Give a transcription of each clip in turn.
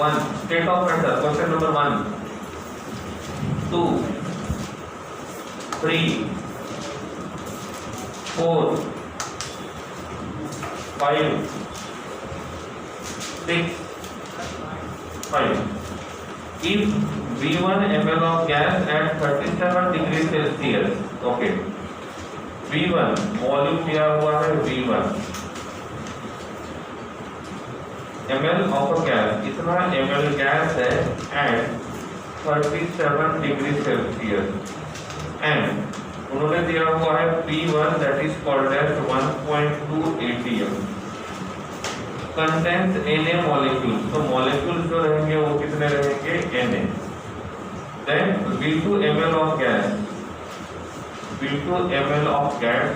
1 state of matter, question number 1 2 3 4 5 6 5. If V1 ml of gas at 37 degrees Celsius, okay, V1 volume दिया हुआ है V1 ml of a gas, इतना ml gas है at 37 degree Celsius and उन्होंने दिया हुआ है P1 that is called as 1.2 atm contains Na molecules, तो molecules जो रहेंगे वो कितने रहेंगे Na. Then V2 ml of gas, V2 ml of gas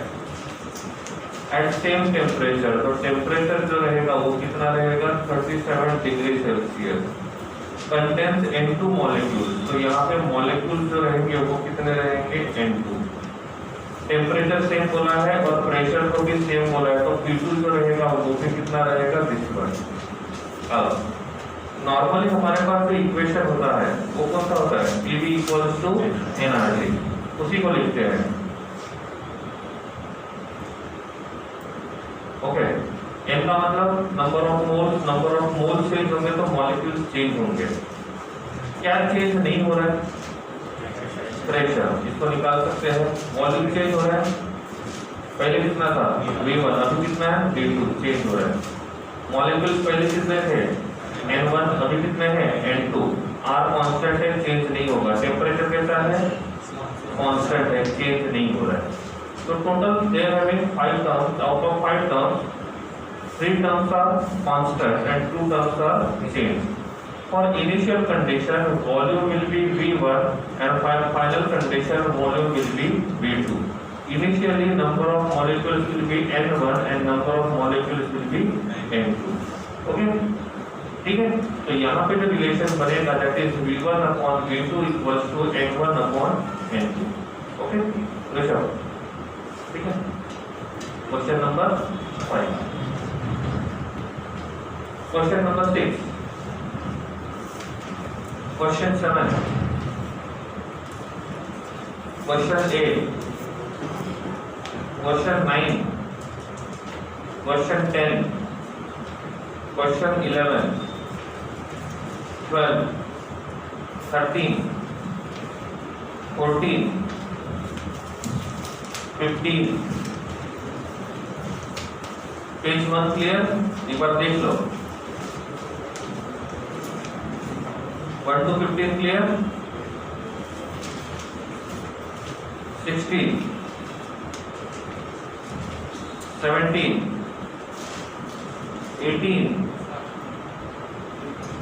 at same temperature, तो temperature जो रहेगा वो कितना रहेगा 37 degree Celsius contains N2 molecules, तो यहाँ पे molecules जो रहेंगे वो कितने रहेंगे N2. टेम्परेचर सेम बोला है और प्रेशर को भी सेम बोला है, तो P2 जो रहेगा वो भी कितना रहेगा दिस वन. अब नॉर्मली हमारे पास जो इक्वेशन होता है वो कौन सा होता है PV इक्वल्स टू nRT, उसी को लिखते हैं. ओके, n का मतलब नंबर ऑफ मोल्स चेंज होंगे तो मॉलिक्यूल्स चेंज होंगे. क्या चेंज नहीं हो रहा है? प्रेशर, इसको निकाल सकते हैं. वॉल्यूम चेंज हो रहा है, पहले कितना था V1, अभी कितना है V2, चेंज हो रहा है. मॉलिक्यूल्स पहले कितने थे N1, अभी कितने हैं N2. R कांस्टेंट है, चेंज नहीं होगा. टेम्परेचर कैसा है कांस्टेंट है, चेंज नहीं हो रहा है. तो total they're having 5 terms, out of 5 terms 3 terms are constant and 2 terms are change. For initial condition, volume will be V1 and final condition volume will be V2. Initially, number of molecules will be N1 and number of molecules will be N2. Okay? ठीक है? तो यहाँ पे जो relation बनेगा that is V1 upon V2 equals to N1 upon N2. Okay? Rishabh, ठीक है? Question number 5. Question number 6. Question 7, Question 8, Question 9, Question 10, Question 11, 12, 13, 14, 15. Page 1 clear? एक बार देख लो. 1 to 15 clear? 16, 17, 18,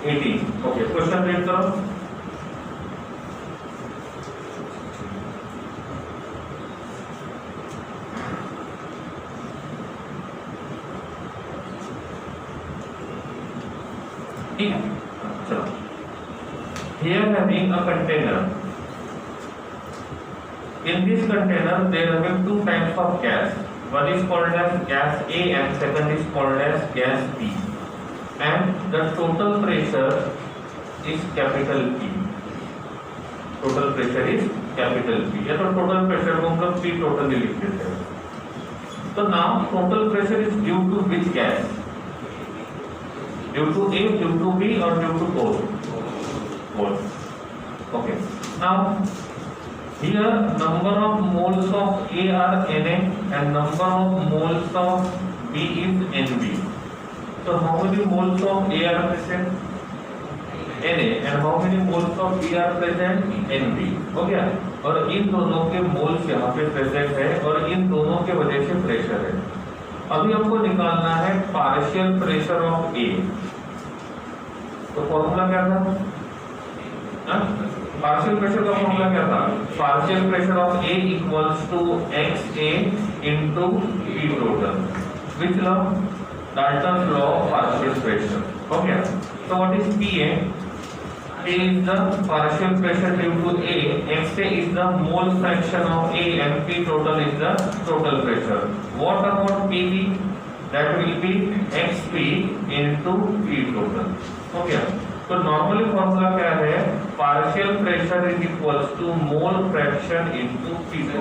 18. Okay, question read करो. ठीक है, चलो. Here having a container. In this container there are 2 types of gas. One is called as gas A and second is called as gas B. And the total pressure is capital P. Total pressure is capital P. या तो total pressure को हम लोग P total ही लिख देते हैं. तो now total pressure is due to which gas? Due to A, due to B or due to both? Okay. Now here number of moles of A are Na and number of moles of B is Nb. So how many moles of A are present? Na. And how many moles of B are present? Nb. हो गया. और इन दोनों के moles यहाँ पे present है और इन दोनों के वजह से प्रेशर है. अभी हमको निकालना है पार्शियल प्रेशर ऑफ A. तो फॉर्मूला क्या था? पार्शियल प्रेशर का फॉर्मूला क्या था? Partial pressure of A equals to XA into P total. Which law? Dalton's law of partial pressure. हो गया. So what is PA? A is the partial pressure due to A. XA is the mole fraction of A and P total is the total pressure. What about PV? That will be XP into P total. हो गया. तो normally formula क्या है, partial pressure is equals to mole fraction into P2।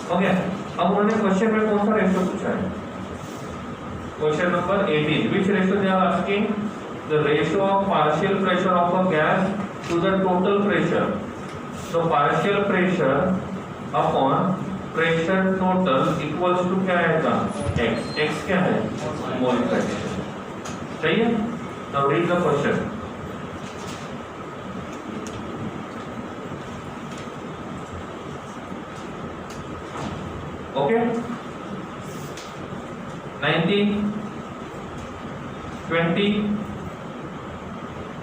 हो गया। अब उन्होंने question में कौन सा रेशियो पूछा है, question number 18, which ratio they are asking, the ratio of partial pressure of a gas to the total pressure। तो partial pressure upon pressure total equals to क्या आएगा, x। x क्या है, मोल फ्रैक्शन। सही है। Now read the question। Okay, 19, 20,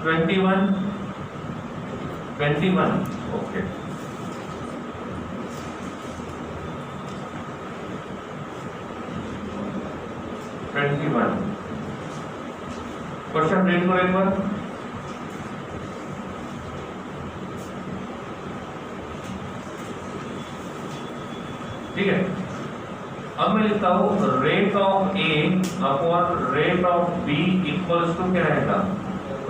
21, 21। Okay, question read करो एक बार। ठीक है। अब मैं लिखता हूं rate of A upon rate of B equals to क्या रहेगा,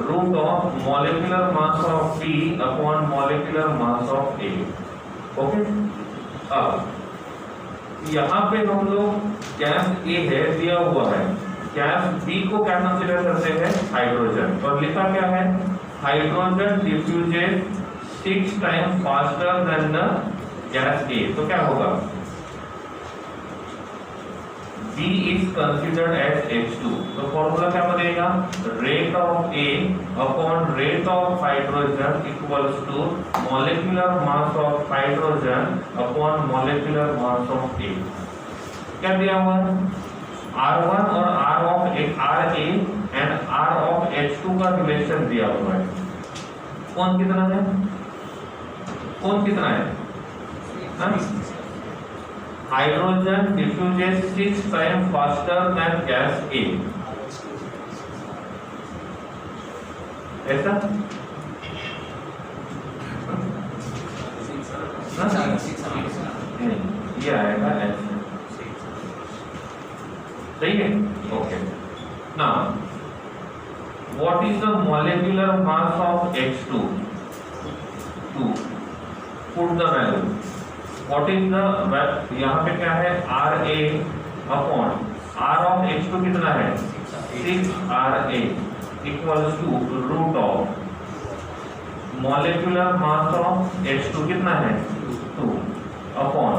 root of molecular mass of B upon molecular mass of A. Okay. अब यहाँ पे हम लोग गैस ए है दिया हुआ है, गैस बी को क्या कंसीडर करते हैं, हाइड्रोजन, और लिखा क्या है, hydrogen diffuses 6 times faster than the gas A. तो क्या होगा, B is considered as H2। तो फॉर्मूला क्या बनेगा, rate of A upon rate of hydrogen equals to molecular mass of hydrogen upon molecular mass of A। क्या दिया हुआ है, R1 और R of RA and R of H2 का relation दिया हुआ है। कौन कितना है, कौन कितना है, hydrogen diffuses 6 time faster than gas A. ऐसा ये आएगा ऐसे, सही है। Okay. Now what is the molecular mass of H2? 2। Put the value. What is the, यहाँ पे क्या है, RA upon R of H2 कितना है, 6RA equals to root of molecular mass of H2 कितना है, 2 अपॉन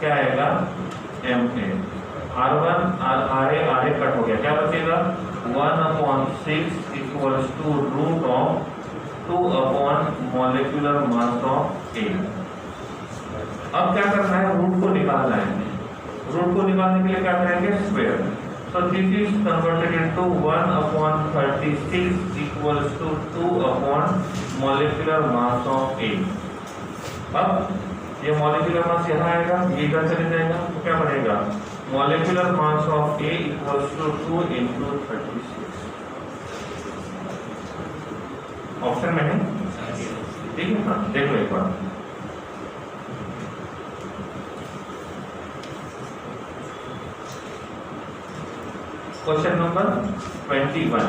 क्या आएगा, MA। R1 RA कट हो गया, क्या बचेगा, 1/6 equals to root of 2 upon molecular mass of A। अब क्या करना है, रूट को निकालना है। रूट को निकालने के लिए क्या करेंगे, square. So this is converted into 1/36 equals to 2 upon molecular mass of A। अब ये मॉलिक्यूलर मास यहाँ आएगा, ये इधर चले जाएगा, तो क्या बनेगा, molecular mass of A equals to 2 into 36। Option में है, ठीक है ना, देखो एक बार। Question number 21।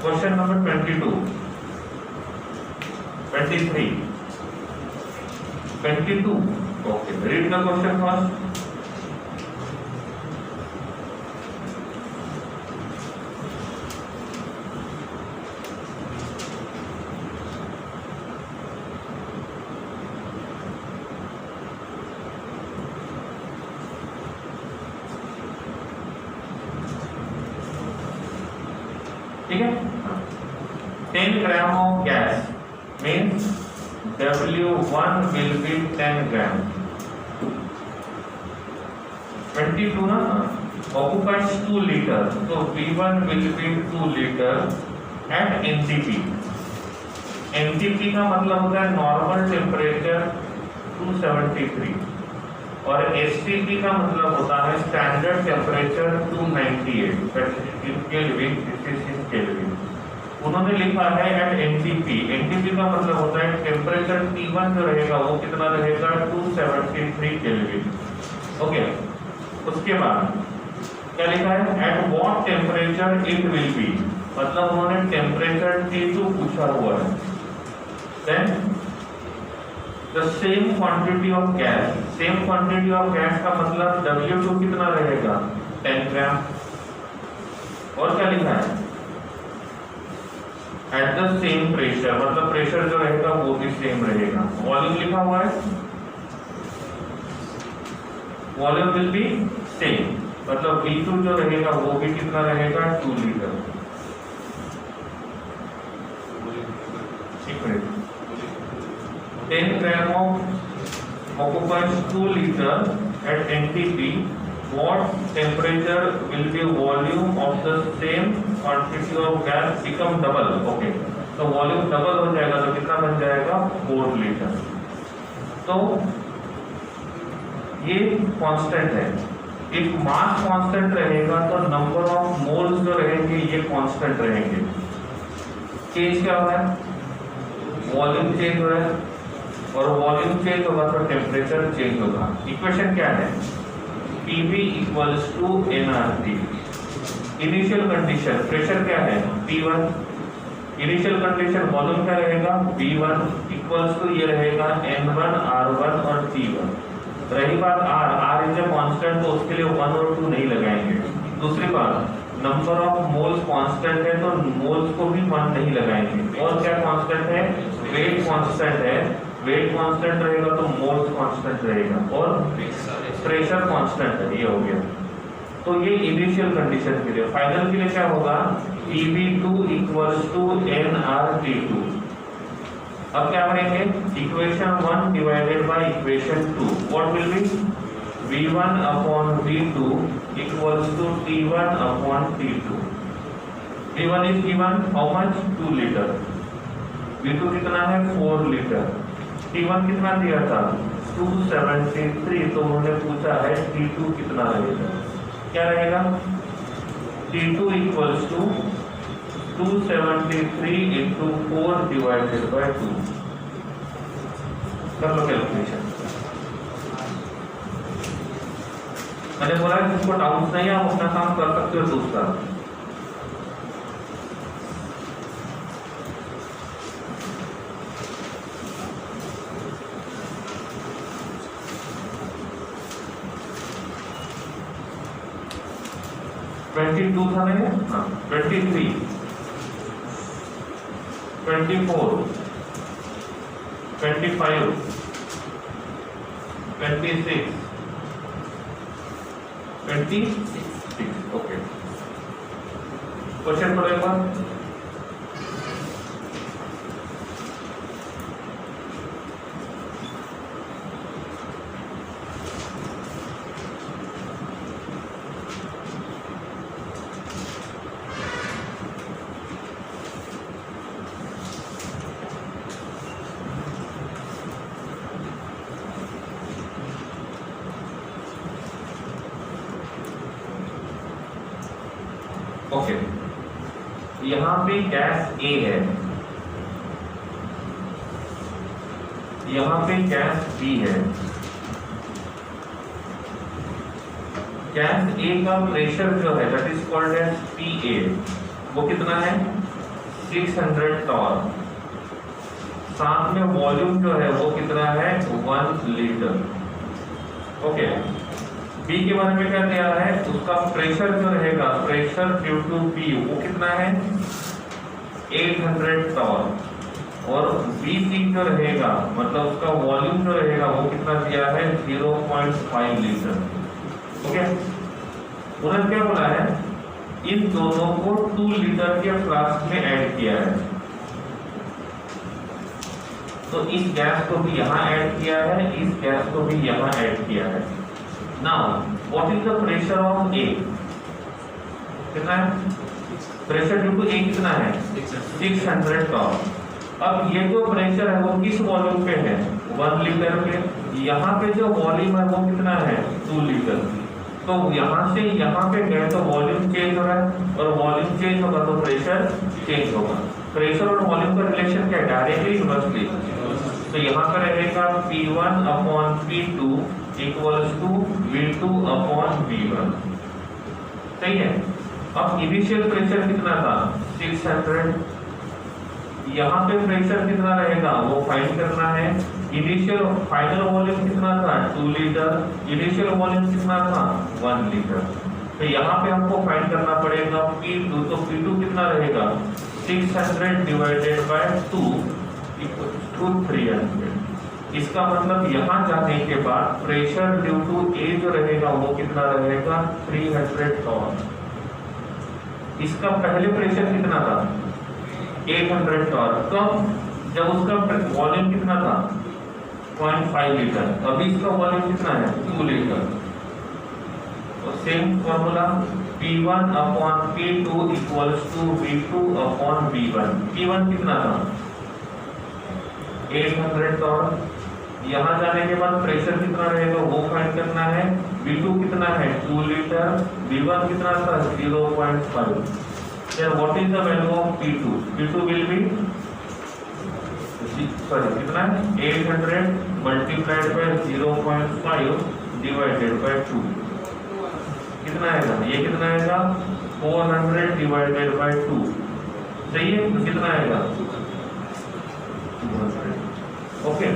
Question number 22, 23, 22। Okay, read the question first। ठीक है। 10 gram of gas means W1 will be 10 gram। 22 ना, occupies 2 liter, so V1 will be 2 liter at NTP। NTP का मतलब होता है नॉर्मल टेम्परेचर 273 और STP का मतलब होता है standard temperature 298 kelvin, this is in kelvin. उन्होंने लिखा है एट NTP। NTP का मतलब होता है टेम्परेचर T1 जो रहेगा वो कितना रहेगा 273 केल्विन। ओके, उसके बाद क्या लिखा है at what temperature it will be, मतलब उन्होंने टेम्परेचर T2 पूछा हुआ है। Then the same quantity of gas, same quantity of gas का मतलब W2 कितना रहेगा 10 ग्राम। और क्या लिखा है एट द सेम प्रेशर, मतलब प्रेशर जो रहेगा वो भी सेम रहेगा। वॉल्यूम लिखा हुआ है, वॉल्यूम विल बी सेम, मतलब V2 जो रहेगा वो भी कितना रहेगा 2 litre. 10 gram of occupies 2 liter at NTP. What temperature will be volume of the same quantity of gas become double? Okay, तो वॉल्यूम डबल हो जाएगा तो कितना बन जाएगा 4 लीटर। तो ये कांस्टेंट है। इफ मास कांस्टेंट रहेगा तो नंबर ऑफ मोल्स जो रहेंगे ये कांस्टेंट रहेंगे। चेंज क्या हो रहा है, वॉल्यूम चेंज हो रहा है, और वॉल्यूम चेंज होगा तो टेम्परेचर चेंज होगा। इक्वेशन क्या है, PV equals to nRT। Initial condition pressure क्या है P1, इनिशियल कंडीशन वॉल्यूम क्या रहेगा V1 इक्वल्स टू ये रहेगा N1 R1 और T1। रही बात R इज ए कांस्टेंट तो उसके लिए 1 और 2 नहीं लगाएंगे। दूसरी बात नंबर ऑफ मोल्स कांस्टेंट है तो मोल्स को भी 1 नहीं लगाएंगे। और क्या कांस्टेंट है, वेट कांस्टेंट है, वेट कांस्टेंट रहेगा तो मोल्स कांस्टेंट रहेगा, और प्रेशर कांस्टेंट है, ये हो गया। तो ये इनिशियल कंडीशन के लिए। फाइनल के लिए क्या होगा PV2 इक्वल्स टू nRT2। अब क्या करेंगे, equation 1 divided by equation 2, what will be V1 upon V2 equals to T1 upon T2। V1 is given how much 2 litre, V2 कितना है 4 लीटर, T1 कितना दिया था 273, तो उन्होंने पूछा है T2 कितना रहेगा। क्या रहेगा T2 equals to 273 into 4 divided by 2। कर लो कैलकुलेशन। मैंने बोला जिसको डाउट नहीं है आप अपना काम कर सकते हो दूसरा। $22 था नहीं, हाँ 23, 24, 25, 26, 26। ओके, क्वेश्चन पढ़ो एक बार। ओके, यहाँ पे गैस A है, यहाँ पे गैस B है। गैस A का प्रेशर जो है that is called as PA, वो कितना है 600 टॉन। साथ में वॉल्यूम जो है वो कितना है 1 लीटर। ओके, बी के बारे में क्या दिया है, उसका प्रेशर जो रहेगा प्रेशर ड्यू टू बी वो कितना है 800 टॉन, और BC जो रहेगा मतलब उसका वॉल्यूम जो रहेगा वो कितना दिया है 0.5 लीटर। ओके, उन्होंने क्या बोला है इन दोनों को 2 लीटर के फ्लास्क में ऐड किया है, तो इस गैस को भी यहाँ ऐड किया है, इस गैस को भी यहाँ ऐड किया है। Now, what is the pressure of A? कितना है प्रेशर ड्यू टू A कितना है 600 टॉन। अब ये जो प्रेशर है वो किस वॉल्यूम पे है 1 लीटर पे, यहाँ पे जो वॉल्यूम है वो कितना है 2 लीटर। तो यहाँ से यहाँ पे गए तो वॉल्यूम चेंज हो रहा है और वॉल्यूम चेंज होगा तो प्रेशर चेंज होगा। प्रेशर और वॉल्यूम का रिलेशन क्या है, डायरेक्टली इनवर्सली। तो यहाँ पर रहेगा P1 upon P2 equals to V2 upon V1। सही है। अब इनिशियल प्रेशर कितना था 600, यहाँ पे प्रेशर कितना रहेगा वो फाइंड करना है। इनिशियल फाइनल वॉल्यूम कितना था 2 लीटर, इनिशियल वॉल्यूम कितना था 1 लीटर। तो यहाँ पे हमको फाइंड करना पड़ेगा P2, तो P2 कितना रहेगा 600 डिवाइडेड बाय 2 इक्वल्स टू 300। इसका मतलब यहाँ जाने के बाद प्रेशर ड्यू टू A जो रहेगा वो कितना रहेगा 300 टॉन। इसका पहले प्रेशर कितना था 800 टॉन, कब जब उसका वॉल्यूम कितना था 0.5 लीटर। अभी इसका वॉल्यूम कितना है 2 लीटर। तो same formula P1 upon P2 equals to V2 upon V1। P1 कितना था 800 टॉन। यहाँ जाने के बाद प्रेशर कितना रहेगा वो फाइंड करना है। V2 कितना है 2 लीटर, V1 कितना था 0.5। Then what is the value of P2? P2 will be कितना 800 multiplied by 0.5 divided by 2 कितना आएगा, ये कितना आएगा 400 divided by 2। सही है। तो कितना आएगा 200। Okay,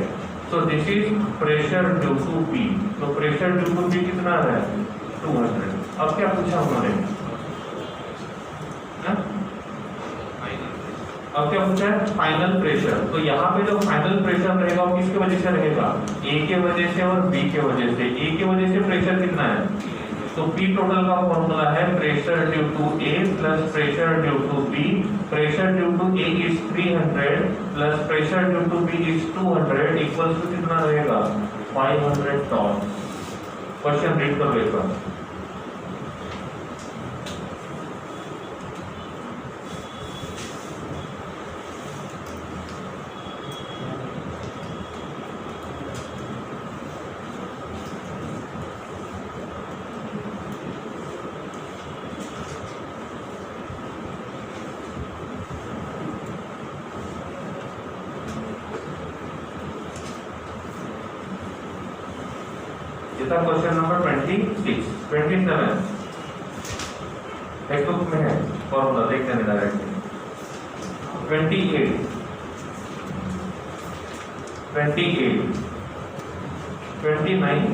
so this is pressure due to P। तो pressure due to P कितना आ रहा है 200। अब क्या पूछा उन्होंने, अब क्या पूछा है फाइनल प्रेशर। तो यहाँ पे जो फाइनल प्रेशर रहेगा वो किसके वजह से रहेगा A के वजह से और B के वजह से। A के वजह से प्रेशर कितना है, तो P टोटल का फॉर्मूला है pressure due to A plus pressure due to B। Pressure due to A is 300 plus pressure due to B is 200 equals to कितना रहेगा 500 टॉन। क्वेश्चन रीड कर लेगा। क्वेश्चन नंबर 27 टेक्स्ट में है formula, देख लेंगे directly. 28 29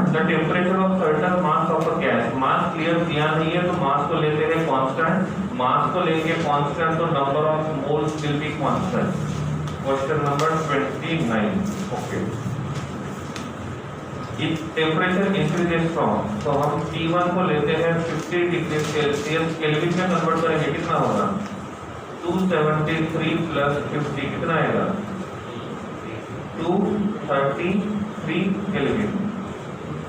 the temperature of certain mass of a gas. Mass clear दिया नहीं है तो मास को लेते हैं कांस्टेंट, मास को लेंगे कांस्टेंट तो number of moles will be constant. Question number 29। Okay, if temperature increases from, तो हम T1 को लेते हैं 50 डिग्री सेल्सियस, केल्विन में कन्वर्ट करेंगे कितना होगा 273 प्लस 50 कितना आएगा 233 kelvin,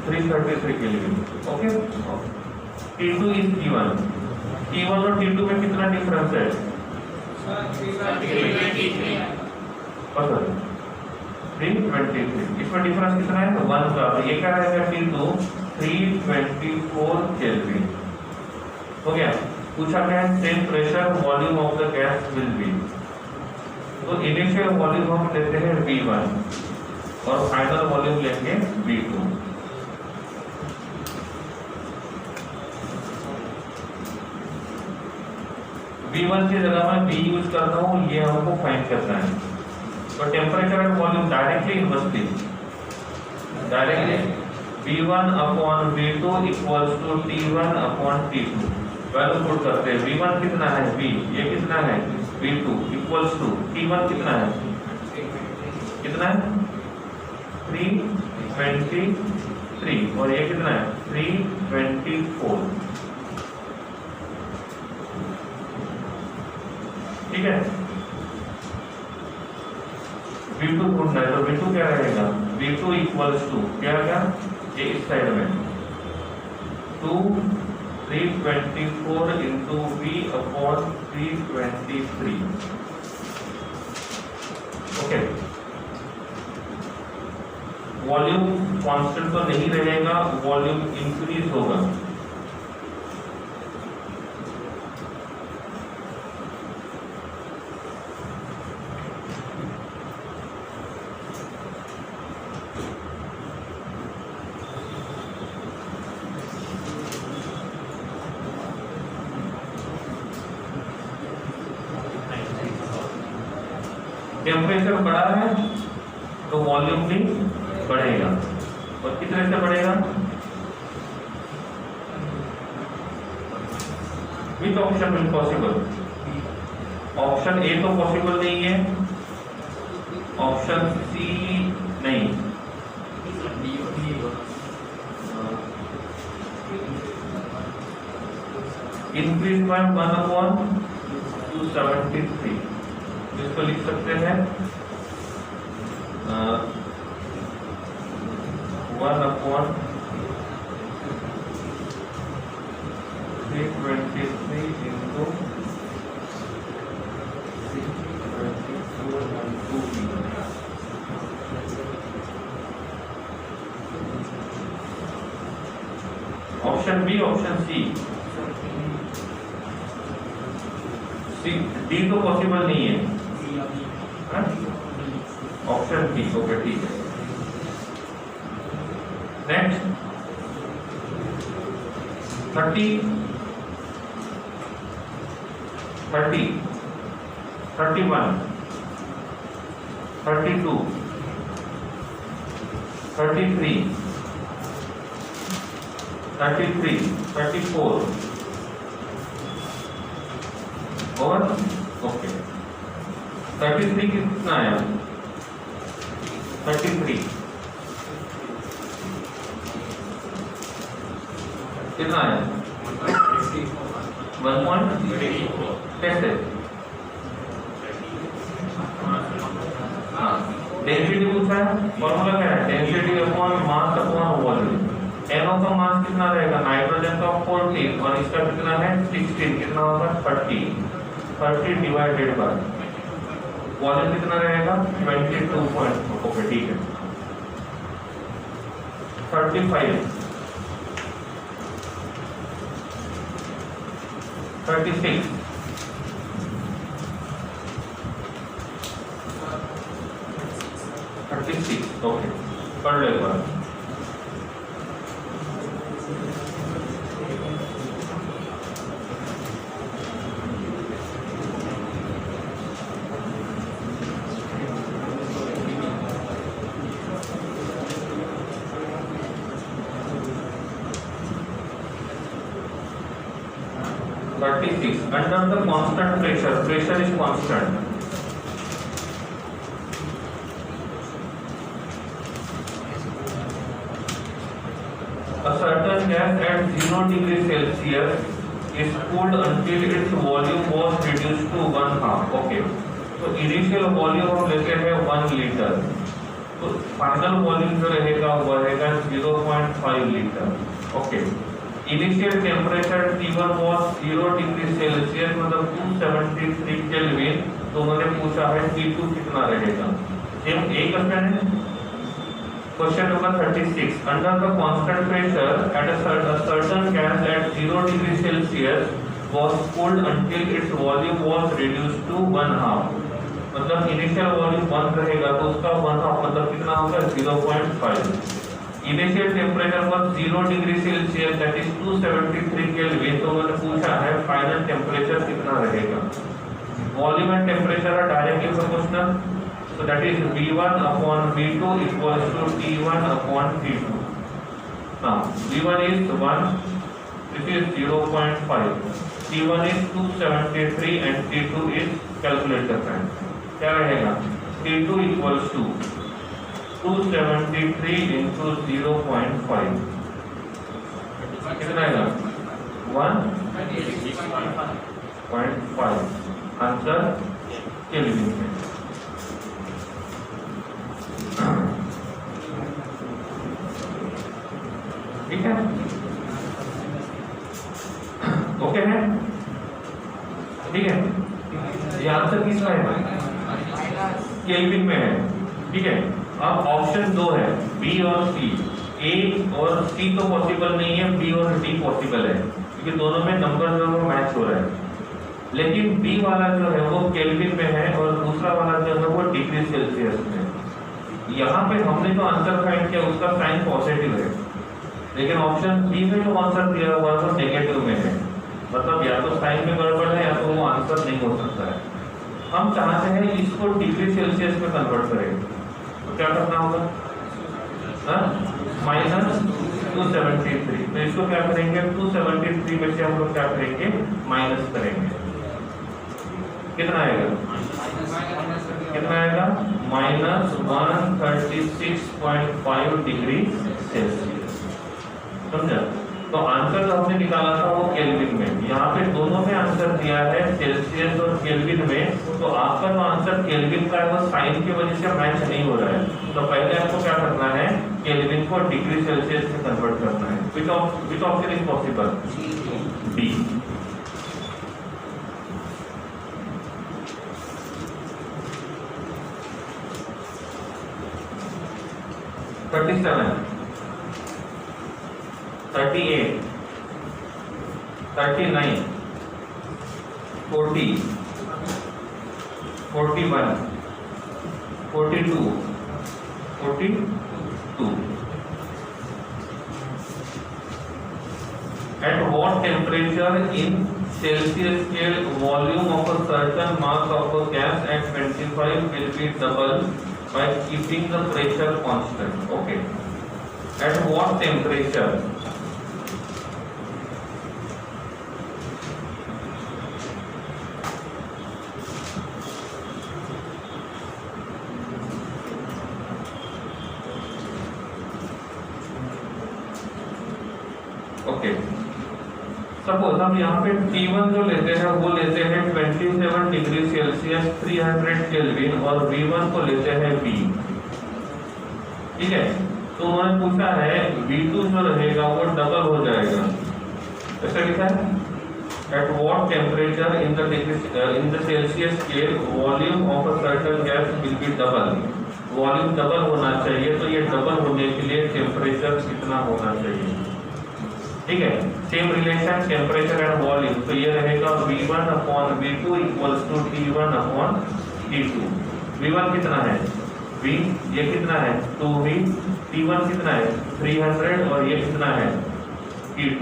333 kelvin. Okay, T2 is T1 और T2 में कितना डिफरेंस है 323। इसमें डिफरेंस कितना है 1 का। तो ये क्या रहेगा T2 324 केल्विन। हो गया। पूछा गया same pressure volume of the gas will be. तो इनिशियल वॉल्यूम हम लेते हैं V1 और फाइनल वॉल्यूम लेंगे V2। V1 की जगह मैं V यूज करता हूँ, ये हमको फाइंड करना है। तो temperature and volume directly inversely, directly V1 upon V2 equals to T1 upon T2। Value put करते हैं। V1 कितना है V, ये कितना है V2 इक्वल्स टू T1 कितना है 323 और ये कितना है 324। ठीक है। V2 ढूंढना है तो V2 क्या रहेगा V2 इक्वल्स टू क्या क्या ये इस साइड में 324 into V upon 323। Okay, volume constant तो नहीं रहेगा, वॉल्यूम इंक्रीज होगा। टेम्परेचर बढ़ा है तो वॉल्यूम भी बढ़ेगा, और किस तरह से बढ़ेगा? Which option will possible? Option A तो पॉसिबल नहीं है, ऑप्शन सी नहीं, इंक्रीज बाय 1/273, इसको लिख सकते हैं 1/323 into 324/2. Option B, option C, D तो पॉसिबल नहीं है, ऑप्शन बी। ओके, ठीक है। नेक्स्ट 30, 31, 32, 33, 34 और ओके 33 कितना आया? 33 कितना आया? 1.34 कैसे? हाँ, डेंसिटी पूछा है, फॉर्मूला क्या है? Density upon mass upon volume. NO का मास कितना रहेगा? नाइट्रोजन का 14 और इसका कितना है? 16, कितना होगा? 30 डिवाइडेड बाय वॉल्यूम कितना रहेगा? 22. ओके, ठीक है। 35, 36, 36, ओके, पढ़ लो एक बार। Under the constant pressure is constant. A certain gas at 0 degree Celsius is cooled until its volume was reduced to 1/2. Okay, तो इनिशियल वॉल्यूम हम लेते हैं 1 लीटर, तो फाइनल वॉल्यूम जो रहेगा वो रहेगा 0.5 litre. Okay, initial temperature T1 was 0 degree Celsius, मतलब 273 केल्विन। तो उन्होंने पूछा है T2 कितना रहेगा। सेम एक क्वेश्चन है। Question number 36, under the constant pressure at a certain gas at 0 degree Celsius was cooled until its volume was reduced to 1/2, मतलब इनिशियल वॉल्यूम 1 रहेगा तो उसका 1/2 मतलब कितना होगा? 0.5। इनिशियल टेम्परेचर पर 0 degree Celsius that is 273 kelvin, तो मैंने पूछा है फाइनल टेम्परेचर कितना रहेगा। Volume and temperature are directly proportional, so that is V1 upon V2 equals to T1 upon T2. now V1 is 1, this is 0.5, T1 is 273 and T2 is calculator time, क्या रहेगा? T2 equals to 273 into 0.5 कितना आएगा? 1.5। Answer kelvin में। ठीक है, okay है, ठीक है। ये आंसर किसका है? केल्विन में है, ठीक है। अब ऑप्शन 2 है बी और सी। ए और सी तो पॉसिबल नहीं है, बी और डी पॉसिबल है क्योंकि दोनों में नंबर जो है वो मैच हो रहा है। लेकिन बी वाला जो है वो केल्विन में है और दूसरा वाला जो है वो डिग्री सेल्सियस में। यहाँ पे हमने जो आंसर फाइंड किया उसका साइन पॉजिटिव है, लेकिन ऑप्शन बी में जो आंसर दिया हुआ है वो नेगेटिव में है। मतलब या तो साइन में गड़बड़ है या तो वो आंसर नहीं हो सकता है। हम चाहते हैं इसको डिग्री सेल्सियस में कन्वर्ट करें, तो क्या करना होगा? -273। तो इसको क्या करेंगे? 273 में से हम लोग क्या करेंगे? माइनस करेंगे। कितना आएगा? कितना आएगा? -136.5 डिग्री सेल्सियस। समझा? तो आंसर जो हमने निकाला था वो केल्विन में। यहाँ पे दोनों में आंसर दिया है सेल्सियस और केल्विन में, तो आपका जो आंसर केल्विन का है वो साइन की वजह से मैच नहीं हो रहा है। तो पहले आपको क्या करना है? केल्विन को डिग्री सेल्सियस में कन्वर्ट करना है। Which option is possible? D. Thirty 38, 39, 40, 41, 42, 42. At what temperature in Celsius scale volume of a certain mass of a gas at 25 will be doubled by keeping the pressure constant? Okay. At what temperature? Okay, suppose हम यहाँ पे T1 जो लेते हैं वो लेते हैं 27 degree Celsius 300 kelvin और V1 को लेते हैं V, ठीक है। तो उन्होंने पूछा है V2 जो रहेगा वो डबल हो जाएगा। ऐसा लिखा है at what temperature in the Celsius scale volume of a certain gas will be double। Volume double होना चाहिए, तो ये डबल होने के लिए टेम्परेचर कितना होना चाहिए? ठीक है, same relation temperature and volume, तो ये रहेगा V1 upon V2 equals to T1 upon T2। V1 कितना है? V, ये कितना है? 2V। T1 कितना है? 300 और ये कितना है? T2।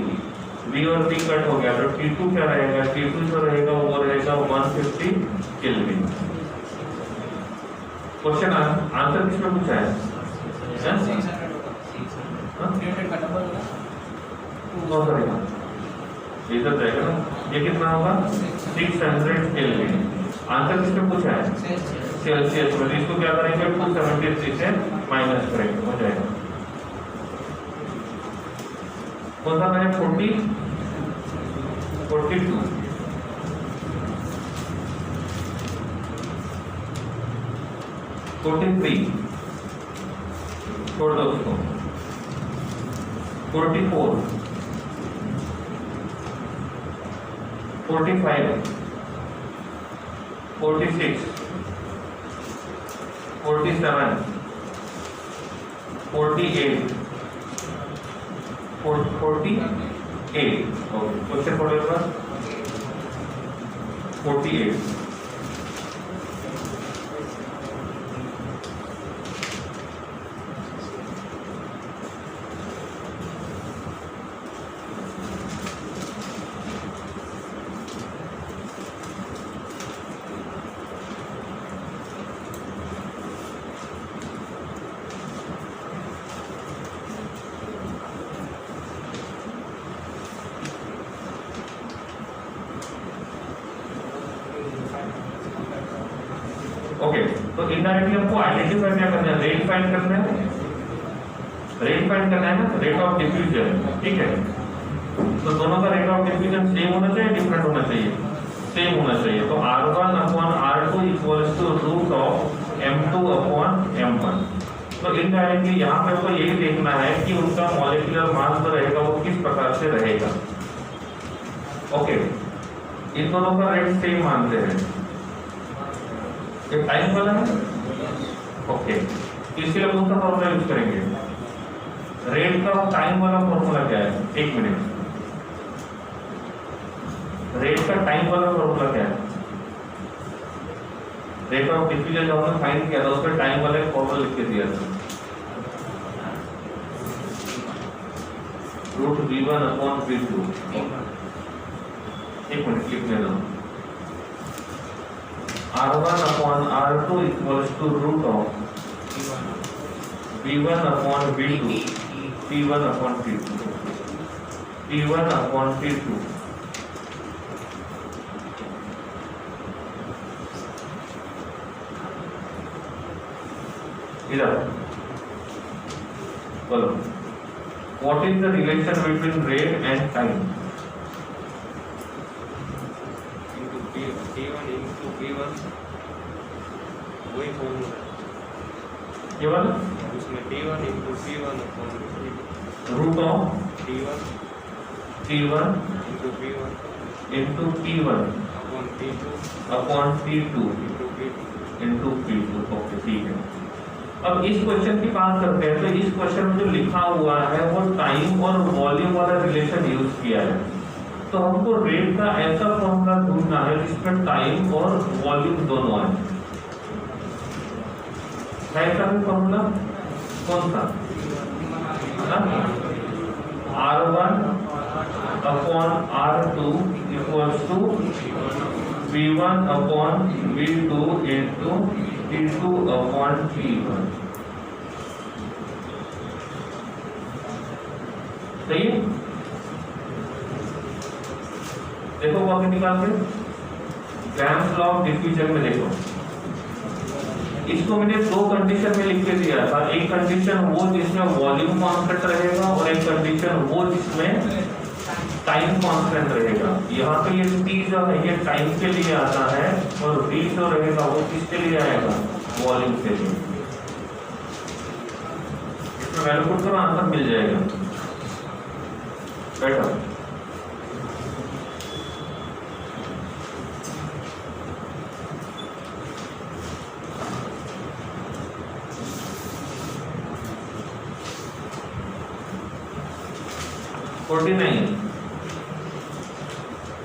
V और V कट हो गया, तो T2 क्या रहेगा? T2 जो रहेगा वो रहेगा 150 केल्विन। क्वेश्चन आंसर किसमें पूछा है? इधर जाएगा ना, ये कितना होगा? 600 केल्विन। आंसर किसमें पूछा है? सेल्सियस में। इसको क्या करेंगे? 273 से माइनस करेंगे, हो जाएगा। कौन सा है? 40, 42, 43, छोड़ दो उसको, 44, 45, 46, 47, 48, 48। क्वेश्चन पढ़ेगा 48। ओके, तो इनडायरेक्टली हमको आइडेंटिफाई क्या करना है? रेट फाइंड करना है। रेट फाइंड करना है ना, रेट ऑफ डिफ्यूजन, ठीक है। तो दोनों का रेट ऑफ डिफ्यूजन सेम होना चाहिए, डिफरेंट होना चाहिए? सेम होना चाहिए। तो R1 upon R2 equals to root of M2 upon M1। तो इनडायरेक्टली यहाँ पे आपको यही देखना है कि उनका मॉलिक्यूलर मास जो रहेगा वो किस प्रकार से रहेगा। ओके, इन दोनों का रेट सेम मानते हैं, ये टाइम वाला है। ओके, इसके लिए कौन सा फॉर्मूला यूज करेंगे? रेट का टाइम वाला फॉर्मूला क्या है? एक मिनट, रेट का टाइम वाला फॉर्मूला क्या है? रेट ऑफ डिफ्यूजन जो हमने फाइंड किया था उसका टाइम वाला एक फॉर्मूला लिख के दिया था, रूट v1 अपॉन v2। एक मिनट लिखने दो, r1 upon r2 equals to root of v1 upon v2 t1 upon t2 t1 upon t2। इधर बोलो, what is the relation between rate and time? into T1 into P1 वही formula ये वाला उसमें T1 into P1 upon root of T1 into P1 upon T2 upon T2 into P2 into P2। Okay, ठीक है। अब इस question की बात करते हैं, तो इस क्वेश्चन में जो लिखा हुआ है वो टाइम और वॉल्यूम वाला रिलेशन यूज किया है। तो हमको रेट का ऐसा फॉर्मूला ढूंढना है जिसमें टाइम और वॉल्यूम दोनों आए। ऐसा भी फॉर्मूला कौन सा? R1 upon R2 equals to V1 upon V2 into T2 upon T1। सही है? देखो वो आगे निकाल के ग्राम्स लॉ ऑफ डिफ्यूजन में देखो, इसको मैंने दो कंडीशन में लिख के दिया था। एक कंडीशन वो जिसमें वॉल्यूम कांस्टेंट रहेगा और एक कंडीशन वो जिसमें टाइम कांस्टेंट रहेगा। यहाँ पे ये T जो है ये टाइम के लिए आता है और V जो रहेगा वो किसके लिए आएगा? वॉल्यूम के लिए। इसमें वैल्यू पुट करो, आंसर मिल जाएगा। बैठो,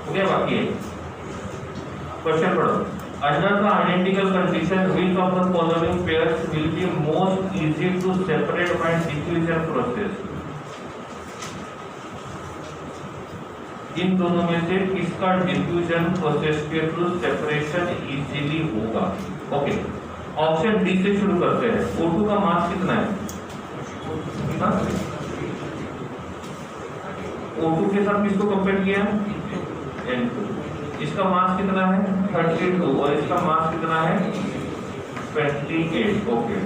हो गया। बाकी है क्वेश्चन पढ़ो। Under the identical condition which of the following pairs will be most easy to separate by diffusion process? इन दोनों में से किसका डिफ्यूजन प्रोसेस के थ्रू सेपरेशन इजीली होगा? ओके, ऑप्शन डी से शुरू करते हैं। O2 का मास कितना है? O2 के साथ किसको कंपेयर किया? N2। इसका मास कितना है? 32 और इसका मास कितना है? 28। Okay,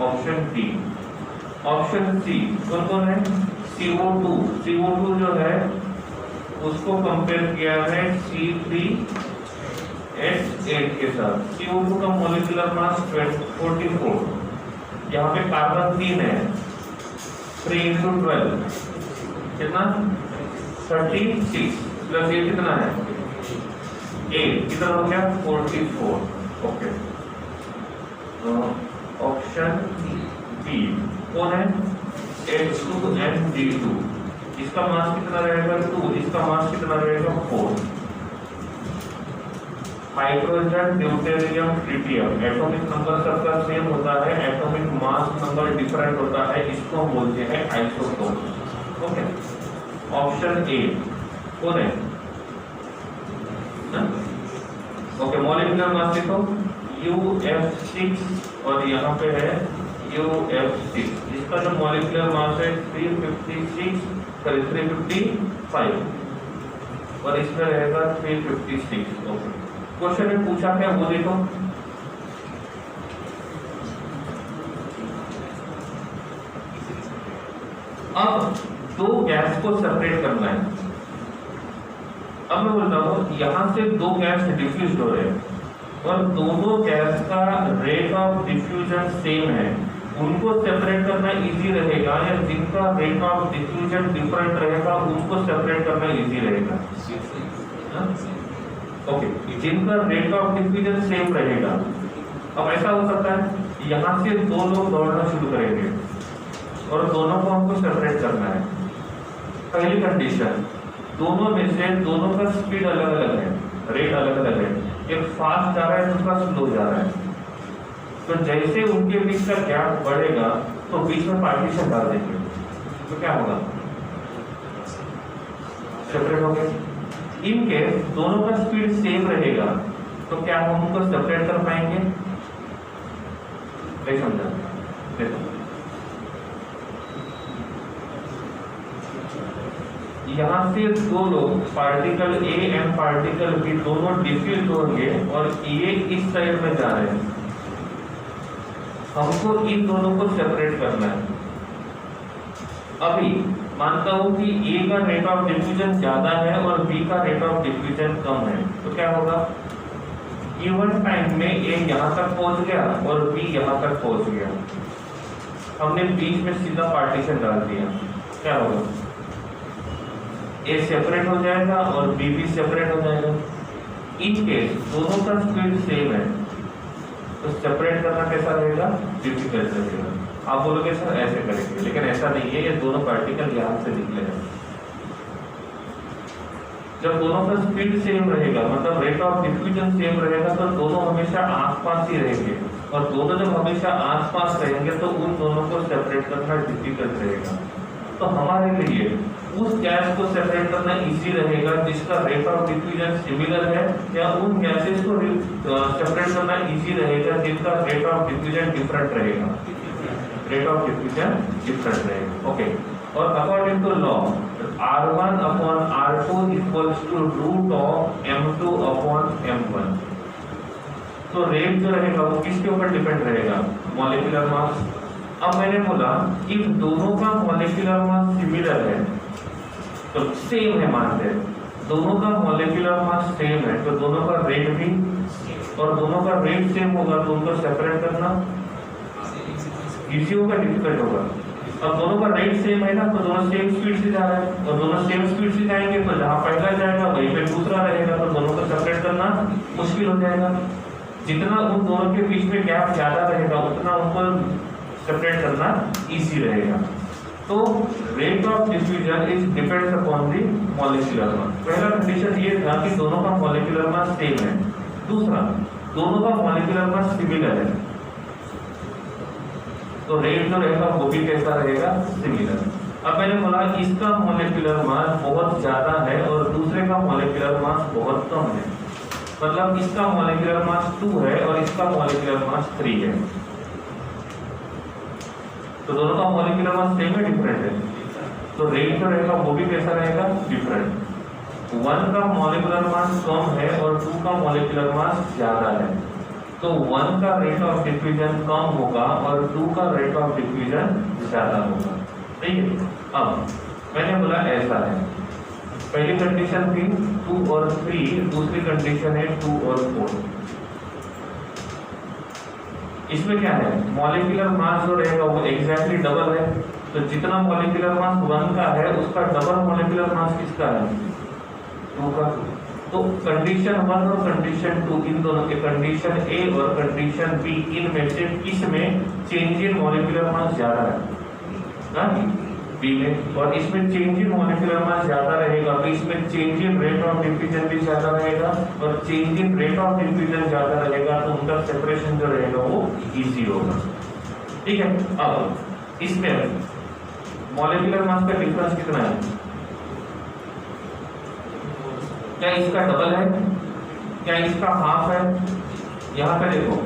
option D. Option C कौन कौन है? CO2। CO2 जो है उसको कंपेयर किया है C3H8 के साथ। CO2 का मॉलिक्यूलर मास 44। यहाँ पे कार्बन 3 है, 3 into 12 कितना? 36 प्लस ये कितना है? 8 कितना हो गया? 44। ओके, ऑप्शन बी कौन है? H2 and D2। इसका मास कितना रहेगा? 2। इसका मास कितना रहेगा? 4। Hydrogen, deuterium, tritium atomic number सबका सेम होता है, एटॉमिक मास नंबर डिफरेंट होता है, इसको हम बोलते हैं आइसोटोप। ओके, ऑप्शन ए कौन है? ओके, मॉलिक्यूलर मास देखो UF6 और यहाँ पे है UF6। इसका जो मॉलिक्यूलर मास है 355 और इसमें रहेगा 356। ओके, क्वेश्चन में पूछा क्या वो देखो। अब दो गैस को सेपरेट करना है। अब मैं बोलता हूँ यहाँ से दो गैस डिफ्यूज हो रहे हैं और दोनों गैस का रेट ऑफ डिफ्यूजन सेम है, उनको सेपरेट करना इजी रहेगा या जिनका रेट ऑफ डिफ्यूजन डिफरेंट रहेगा उनको सेपरेट करना इजी रहेगा? ओके, जिनका रेट ऑफ डिफ्यूजन सेम रहेगा अब ऐसा हो सकता है यहाँ से दो लोग दौड़ना शुरू करेंगे और दोनों को हमको सेपरेट करना है। पहली कंडीशन, दोनों में से दोनों का स्पीड अलग अलग है, रेट अलग अलग है, एक फास्ट जा रहा है दूसरा स्लो जा रहा है। तो जैसे उनके बीच का गैप बढ़ेगा तो बीच में पार्टीशन डाल देंगे, तो क्या होगा, सेपरेट हो गए। इन केस दोनों का स्पीड सेम रहेगा तो क्या हम उनको सेपरेट कर पाएंगे? नहीं समझा? देखो यहाँ से दो लोग particle A and particle B दोनों डिफ्यूज होंगे और ये इस साइड में जा रहे हैं, हमको इन दोनों को सेपरेट करना है। अभी मानता हूं कि ए का रेट ऑफ डिफ्यूजन ज्यादा है और बी का रेट ऑफ डिफ्यूजन कम है, तो क्या होगा, इवन टाइम में ए यहाँ तक पहुंच गया और बी यहाँ तक पहुंच गया, हमने बीच में सीधा पार्टीशन डाल दिया, क्या होगा, ए सेपरेट हो जाएगा और बी भी सेपरेट हो जाएगा। इन केस दोनों का स्पीड सेम है तो सेपरेट करना कैसा रहेगा, डिफिकल्ट रहेगा। आप बोलोगे सर ऐसे करेंगे, लेकिन ऐसा नहीं है, ये दोनों पार्टिकल यहाँ से निकले हैं। जब दोनों का स्पीड सेम रहेगा मतलब रेट ऑफ डिफ्यूजन सेम रहेगा तो दोनों हमेशा आसपास ही रहेंगे, और दोनों जब हमेशा आसपास रहेंगे तो उन दोनों को सेपरेट करना डिफिकल्ट रहेगा। तो हमारे लिए उस गैस को सेपरेट करना इजी रहेगा जिसका रेट ऑफ डिफ्यूजन सिमिलर है, या उन गैसेस को सेपरेट करना इजी रहेगा जिनका रेट ऑफ डिफ्यूजन डिफरेंट रहेगा, रेट ऑफ डिफ्यूजन डिफरेंट रहेगा। ओके, और according to law R1 upon R2 equals to root of M2 upon M1। तो रेट जो रहेगा वो किसके ऊपर डिपेंड रहेगा, मॉलिक्यूलर मास। अब मैंने बोला इफ दोनों का मॉलिक्यूलर मास सिमिलर है तो सेम है, मानते हैं दोनों का मॉलिक्यूलर मास सेम है तो दोनों का रेट भी, और दोनों का रेट सेम होगा तो उनको सेपरेट करना इजी होगा, डिफिकल्ट होगा। अब दोनों का रेट सेम है ना तो दोनों सेम स्पीड से जा रहे हैं, और दोनों सेम स्पीड से जाएंगे तो जहाँ पहला जाएगा वहीं पे दूसरा रहेगा, तो दोनों को सेपरेट करना मुश्किल हो जाएगा। जितना उन दोनों के बीच में गैप ज्यादा रहेगा उतना उनको सेपरेट करना इजी रहेगा। तो rate of diffusion is depends upon the molecular मास। पहला कंडीशन ये था कि दोनों का मॉलिक्यूलर मास सेम है, दूसरा दोनों का मॉलिक्यूलर मास सिमिलर है, तो रेट जो रहेगा वो भी कैसा रहेगा, सिमिलर। अब मैंने बोला इसका मॉलिक्यूलर मास बहुत ज्यादा है और दूसरे का मॉलिक्यूलर मास बहुत कम है, मतलब इसका मॉलिक्यूलर मास 2 है और इसका मॉलिक्यूलर मास 3 है, तो दोनों का मॉलिक्यूलर मास सेम है, डिफरेंट है, तो रेट जो रहेगा वो भी कैसा रहेगा, डिफरेंट। 1 का मॉलिक्यूलर मास कम है और 2 का मॉलिक्यूलर मास ज्यादा है, तो 1 का रेट ऑफ डिफ्यूजन कम होगा और 2 का रेट ऑफ डिफ्यूजन ज्यादा होगा, ठीक है। अब मैंने बोला ऐसा है, पहली कंडीशन थी 2 और 3, दूसरी कंडीशन है 2 और 4। इसमें क्या है, मॉलिक्यूलर मास जो रहेगा वो एग्जैक्टली डबल है, तो जितना मॉलिक्यूलर मास 1 का है उसका डबल मॉलिक्यूलर मास किसका है, 2 का। तो कंडीशन 1 और कंडीशन 2 इन दोनों के, कंडीशन ए और कंडीशन बी, इनमें से किस में चेंज इन मॉलिक्यूलर मास ज्यादा है, बी में, और इसमें चेंज इन मॉलिक्यूलर मास ज्यादा रहेगा तो इसमें change in rate of diffusion भी ज्यादा रहेगा, और change in rate of diffusion ज्यादा रहेगा तो उनका सेपरेशन जो रहेगा वो इजी होगा, ठीक है। अब इसमें मॉलिक्यूलर मास का डिफरेंस कितना है, क्या इसका डबल है, क्या इसका हाफ है। यहाँ पे देखो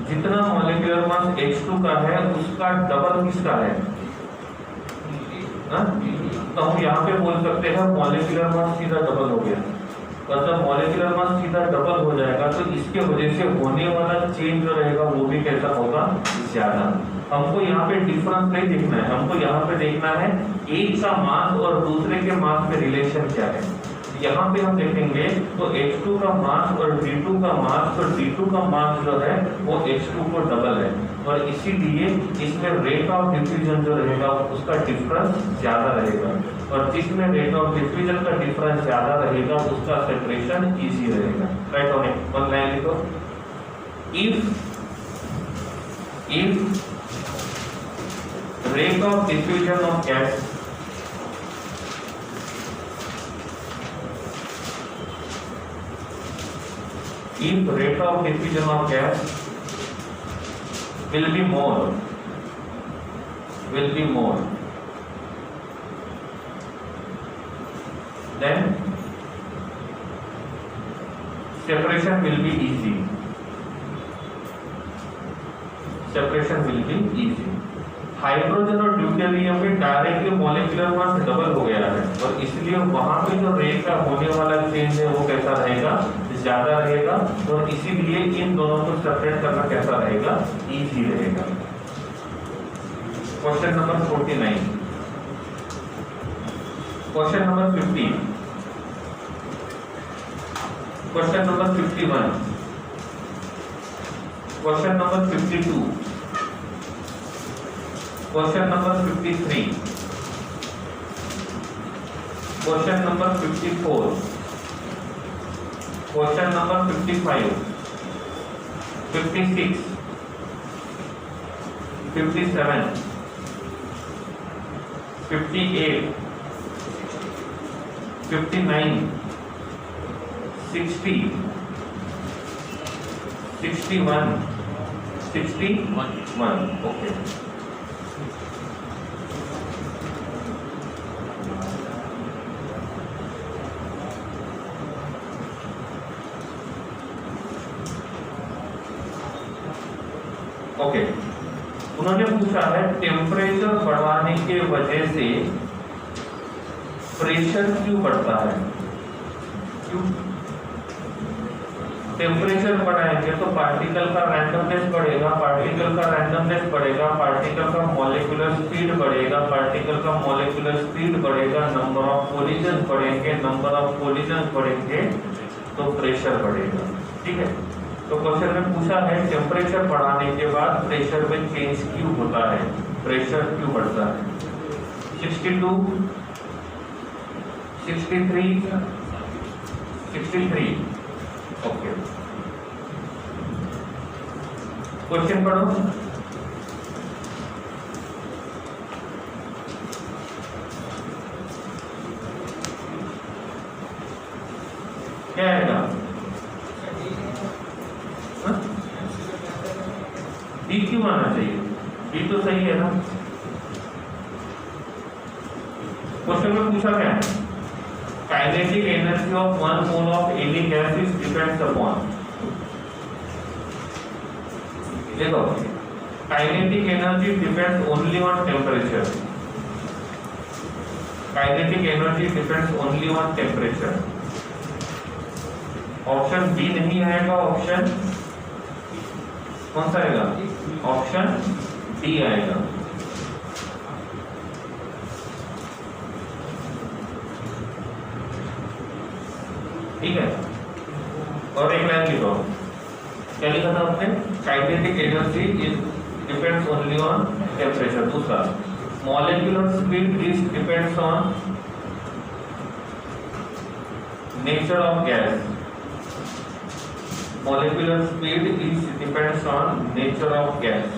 जितना मॉलिक्यूलर मास H2 का है उसका डबल किसका है, तो हम यहाँ पे बोल सकते हैं मॉलिक्यूलर मास सीधा डबल हो गया, और जब मॉलिक्यूलर मास सीधा डबल हो जाएगा तो इसके वजह से होने वाला चेंज जो रहेगा वो भी कैसा होगा, ज्यादा। हमको यहाँ पे डिफरेंस नहीं देखना है, हमको यहाँ पे देखना है एक का मास और दूसरे के मास में रिलेशन क्या है। यहाँ पे हम देखेंगे तो H2 का मास और D2 का मास, तो D2 का मास जो है वो H2 को डबल है, और इसीलिए इसमें रेट ऑफ डिफ्यूजन जो रहेगा उसका डिफरेंस ज्यादा रहेगा, और जिसमें रेट ऑफ डिफ्यूजन का डिफरेंस ज्यादा रहेगा उसका सेपरेशन इजी रहेगा। राइट होने वन लाइन लिखो, if If rate of diffusion of gas will be more, then separation will be easy. Hydrogen और ड्यूटेरियम में डायरेक्टली मॉलिक्यूलर मास डबल हो गया है और इसलिए वहां पे जो रेट का होने वाला चेंज है वो कैसा रहेगा, ज्यादा रहेगा, और इसीलिए इन दोनों को सेपरेट करना कैसा रहेगा, इजी रहेगा। Question number 49। Question number 50। Question number 51। Question number 52। Question number 53। Question number 54। Question number 55, 56, 57, 58, 59, 60, 61, 61. Okay. Okay, उन्होंने पूछा है टेम्परेचर बढ़ाने के वजह से प्रेशर क्यों बढ़ता है, क्यों? टेम्परेचर बढ़ाएंगे तो पार्टिकल का रैंडमनेस बढ़ेगा, पार्टिकल का रैंडमनेस बढ़ेगा, पार्टिकल का मॉलिक्यूलर स्पीड बढ़ेगा, पार्टिकल का मॉलिक्यूलर स्पीड बढ़ेगा, नंबर ऑफ कोलिजन बढ़ेंगे, नंबर ऑफ कोलिजन बढ़ेंगे तो प्रेशर बढ़ेगा। ठीक है, तो क्वेश्चन में पूछा है टेम्परेचर बढ़ाने के बाद प्रेशर में चेंज क्यों होता है, प्रेशर क्यों बढ़ता है। 62, 63, 63। ओके, क्वेश्चन पढ़ो। क्या आएगा, डी क्यों आना चाहिए, डी तो सही है ना। क्वेश्चन में पूछा क्या है, kinetic energy of 1 mole of any gas is depends upon. देखो, kinetic energy depends only on temperature, kinetic energy depends only on temperature. Option B नहीं आएगा, ऑप्शन कौन सा आएगा, ऑप्शन डी आएगा। ठीक है, और एक लाइन लिखो, क्या लिखा था आपने, kinetic energy is depends only on temperature. दूसरा, molecular speed is depends on nature of gas, molecular speed is depends on nature of gas।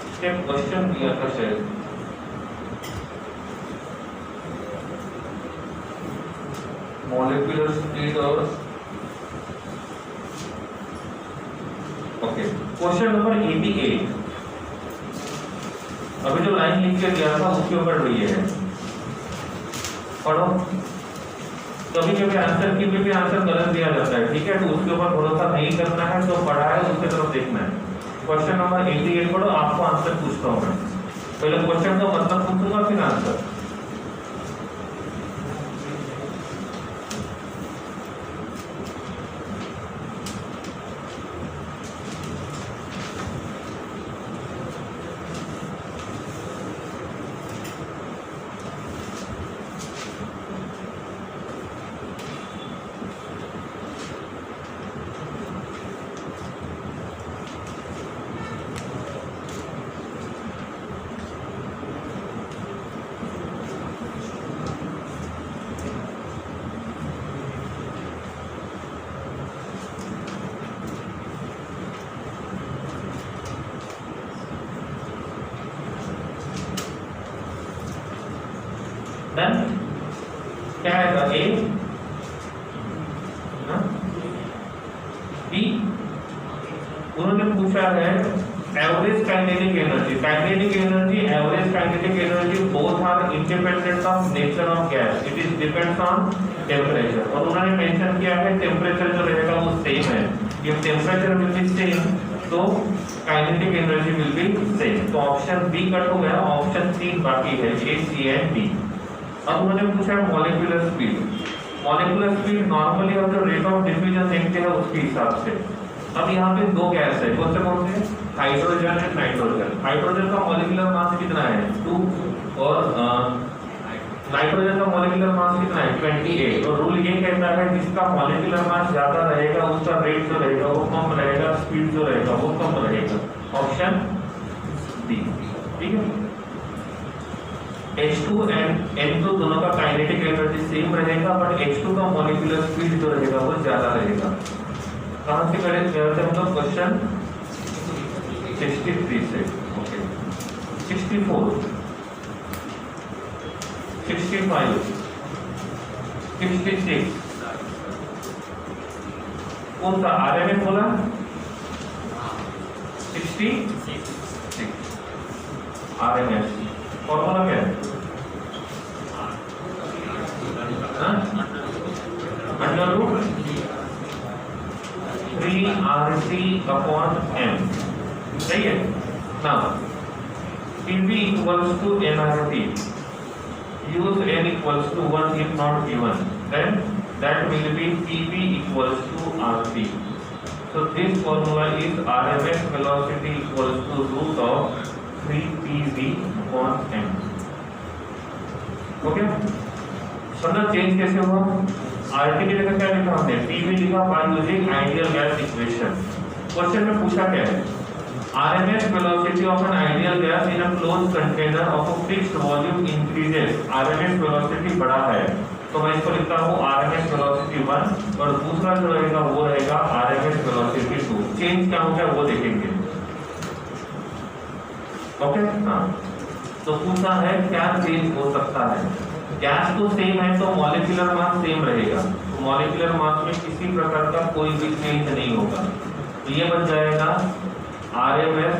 इसका क्वेश्चन दिया था शायद, molecular speed और ओके। क्वेश्चन नंबर 88, अभी जो लाइन लिख के दिया था उसके ऊपर भी है, पढ़ो। कभी कभी आंसर की भी आंसर गलत दिया जाता है, ठीक है, तो उसके ऊपर भरोसा नहीं करना है, तो पढ़ा है उसके तरफ देखना है। क्वेश्चन नंबर 88 पढ़ो, आपको आंसर पूछता हूँ मैं, पहले क्वेश्चन का मतलब पूछूंगा फिर आंसर। देन क्या आएगा ए बी। उन्होंने पूछा है average kinetic energy, kinetic energy, average kinetic energy both are independent of nature of gas, it is depends on temperature. और उन्होंने मेंशन किया है टेम्परेचर जो रहेगा वो सेम है, if temperature will be same तो kinetic energy will be same. तो ऑप्शन बी कट हो गया, ऑप्शन 3 बाकी है, ए सी एंड डी। अब उन्होंने पूछा है molecular speed, molecular speed normally और जो रेट ऑफ डिफ्यूजन देखते हैं उसके हिसाब से। अब यहाँ पे दो गैस है, कौन से हाइड्रोजन एंड नाइट्रोजन। हाइड्रोजन का मॉलिक्यूलर मास कितना है 2 और नाइट्रोजन का मॉलिक्यूलर मास कितना है 28। और रूल ये कहता है जिसका मॉलिक्यूलर मास ज्यादा रहेगा उसका रेट जो रहेगा वो कम रहेगा, स्पीड जो रहेगा वो कम रहेगा। ऑप्शन डी, ठीक है। H2 एंड N2 दोनों का काइनेटिक एनर्जी सेम रहेगा, बट H2 का मॉलिक्यूलर स्पीड जो रहेगा वो ज्यादा रहेगा। कहां से करें हम लोग क्वेश्चन 63 से, ओके 64, 65, 66 कौन सा RMS बोला 66 RMS फॉर्मूला क्या है अंडर रूट 3RT/m, सही है ना। PV equals to nRT, use n equals to 1 if not given, then that will be PV equals to RT. So this formula is RMS velocity equals to root of 3PV/m. Okay, मतलब change कैसे हुआ, RT की जगह क्या लिखा हमने PV लिखा by using ideal gas equation. Question में पूछा क्या है, RMS velocity of an ideal gas in a closed container of a fixed volume increases, RMS velocity बड़ा है तो मैं इसको लिखता हूँ RMS velocity 1 और दूसरा जो रहेगा वो रहेगा RMS velocity 2। चेंज क्या हो गया वो देखेंगे, ओके हाँ। तो पूछा है क्या चेंज हो सकता है, गैस तो सेम है तो मॉलिक्यूलर मास सेम रहेगा, तो मॉलिक्यूलर मास में किसी प्रकार का कोई भी चेंज नहीं होगा। तो ये बन जाएगा RMS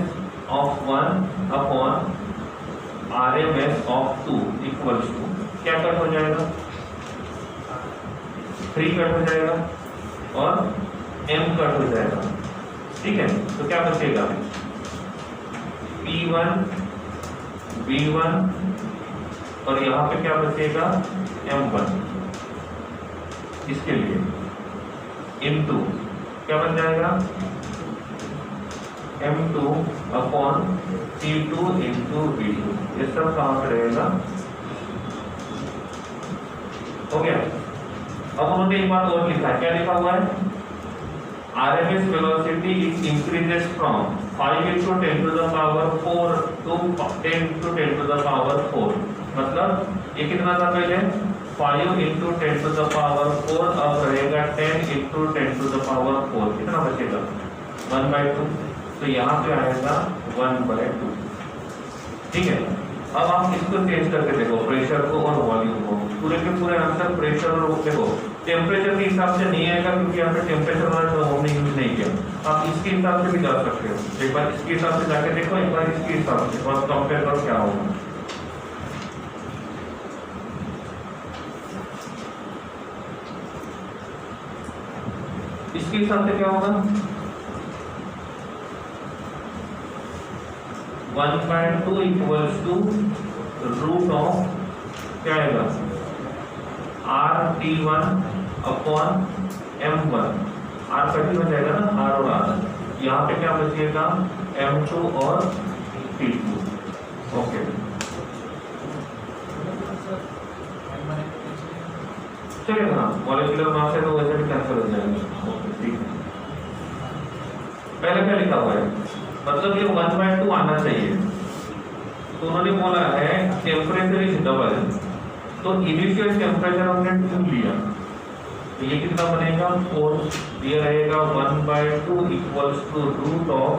of 1 upon RMS of 2 equals to क्या कट हो जाएगा 3 कट हो जाएगा और m कट हो जाएगा, ठीक है। तो क्या बचेगा P1 V1 और यहाँ पे क्या बचेगा M1, इसके लिए इनटू क्या बन जाएगा M2 upon P2 into V2। ये सब कहाँ पे रहेगा, हो गया। अब उन्होंने एक बात और लिखा है, क्या लिखा हुआ है RMS velocity is increases from 5 into 10 to the power 4 to 10 to 10 to the power 4। मतलब ये कितना था पहले 5 into 10 to the power 4, अब रहेगा 10 into 10 to the power 4, कितना बचेगा 1/2। तो यहाँ पे आएगा 1/2, ठीक है। अब आप इसको चेंज करके देखो प्रेशर को और वॉल्यूम को, पूरे के पूरे आंसर प्रेशर और देखो टेम्परेचर के हिसाब से नहीं आएगा क्योंकि यहाँ पे टेम्परेचर वाला टर्म हमने यूज नहीं किया। आप इसके हिसाब से भी जा सकते हो, एक बार इसके हिसाब से जाके देखो, एक बार इसके हिसाब से और कंपेयर करो क्या होगा। इसके हिसाब से क्या होगा 1/2 इक्वल्स टू रूट ऑफ क्या आएगा RT1 अपॉन M1, R कटी हो जाएगा ना R और R, यहाँ पे क्या बचेगा M2 और T2, ओके। चलेगा ना, मॉलिक्यूलर मास है तो वैसे भी कैंसिल हो जाएगा, ठीक है। पहले क्या लिखा हुआ है, मतलब ये 1/2 आना चाहिए, तो उन्होंने बोला है टेम्परेचर इज डबल, तो इनिशियल टेम्परेचर हमने 2 लिया, तो ये कितना बनेगा 4, ये रहेगा 1/2 equals to root of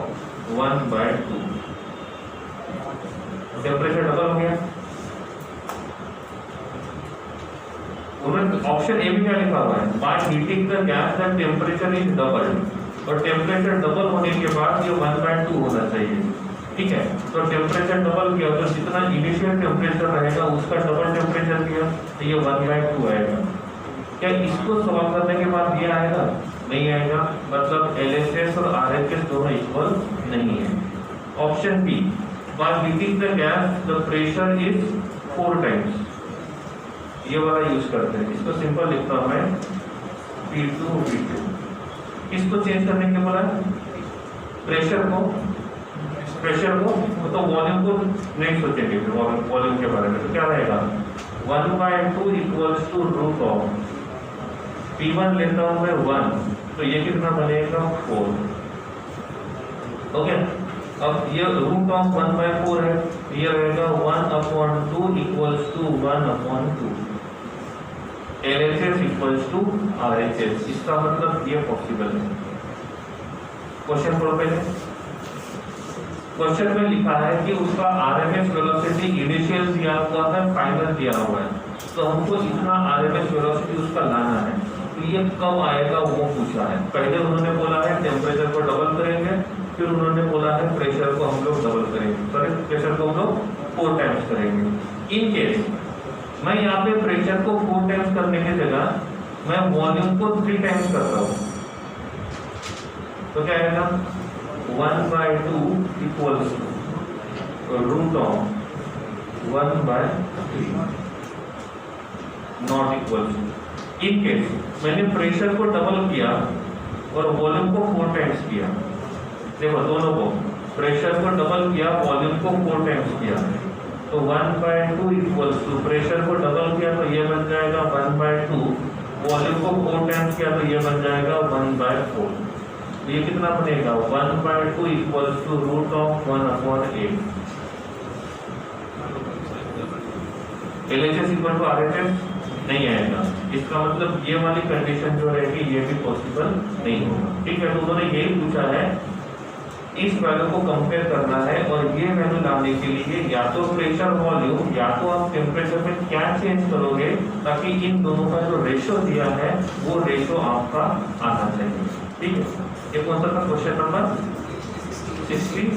1/2। Temperature double हो गया, उन्होंने ऑप्शन ए में क्या लिखा हुआ है, bye heating the gas the temperature is doubled, और टेम्परेचर डबल होने के बाद ये 1/2 होना चाहिए, ठीक है। तो टेम्परेचर डबल किया तो जितना इनिशियल टेम्परेचर रहेगा उसका डबल टेम्परेचर किया तो ये 1/2 आएगा। क्या इसको सॉल्व करने के बाद ये आएगा? नहीं आएगा, मतलब LHS और RHS दोनों इक्वल नहीं है। Option B, by heating the gas the pressure is 4 times, ये वाला यूज करते हैं। इसको सिंपल लिखता हूं मैं P2 V2। इसको चेंज करने के बोला प्रेशर को तो वॉल्यूम को नहीं सोचेंगे वॉल्यूम के बारे में, तो क्या रहेगा 1/2 equals to root of P1 लेता हूं मैं 1, तो ये कितना बनेगा 4। ओके, अब ये रूट ऑफ 1/4 है, ये रहेगा 1/2 equals to 1/2। LHS equals to RHS, इसका मतलब ये पॉसिबल है। क्वेश्चन पढ़ो पहले। क्वेश्चन में लिखा है कि उसका RMS वेलोसिटी इनिशियल दिया हुआ है, फाइनल दिया हुआ है, तो हमको इतना RMS वेलोसिटी उसका लाना है। तो ये कब आएगा वो पूछा है। पहले उन्होंने बोला है टेम्परेचर को डबल करेंगे, फिर उन्होंने बोला है प्रेशर को हम लोग डबल करेंगे, सॉरी प्रेशर को हम लोग 4 टाइम्स करेंगे। इन केस मैं यहाँ पे प्रेशर को 4 टाइम्स करने की जगह मैं वॉल्यूम को 3 टाइम्स करता हूँ, तो क्या आएगा 1/2 equals to root of 1/3 not equals to. In case मैंने प्रेशर को डबल किया और वॉल्यूम को 4 टाइम्स किया, देखो दोनों को प्रेशर को डबल किया, वॉल्यूम को 4 टाइम्स किया, तो 1/2 इक्वल्स टू प्रेशर को डबल किया तो ये बन जाएगा 1/2, वॉल्यूम को 4 टाइम्स किया तो ये बन जाएगा 1/4। ये कितना बनेगा 1/2 equals to root of 1/8। LHS equal to RHS नहीं आएगा, इसका मतलब ये वाली कंडीशन जो रहेगी ये भी पॉसिबल नहीं होगा, ठीक है। तो उन्होंने यही पूछा है, इस वैल्यू को कंपेयर करना है, और ये वैल्यू लाने के लिए या तो प्रेशर वॉल्यूम या तो आप टेम्परेचर में क्या चेंज करोगे, ताकि इन दोनों का जो रेशो दिया है वो रेशो आपका आना चाहिए, ठीक है। ये कौन सा था क्वेश्चन नंबर 66।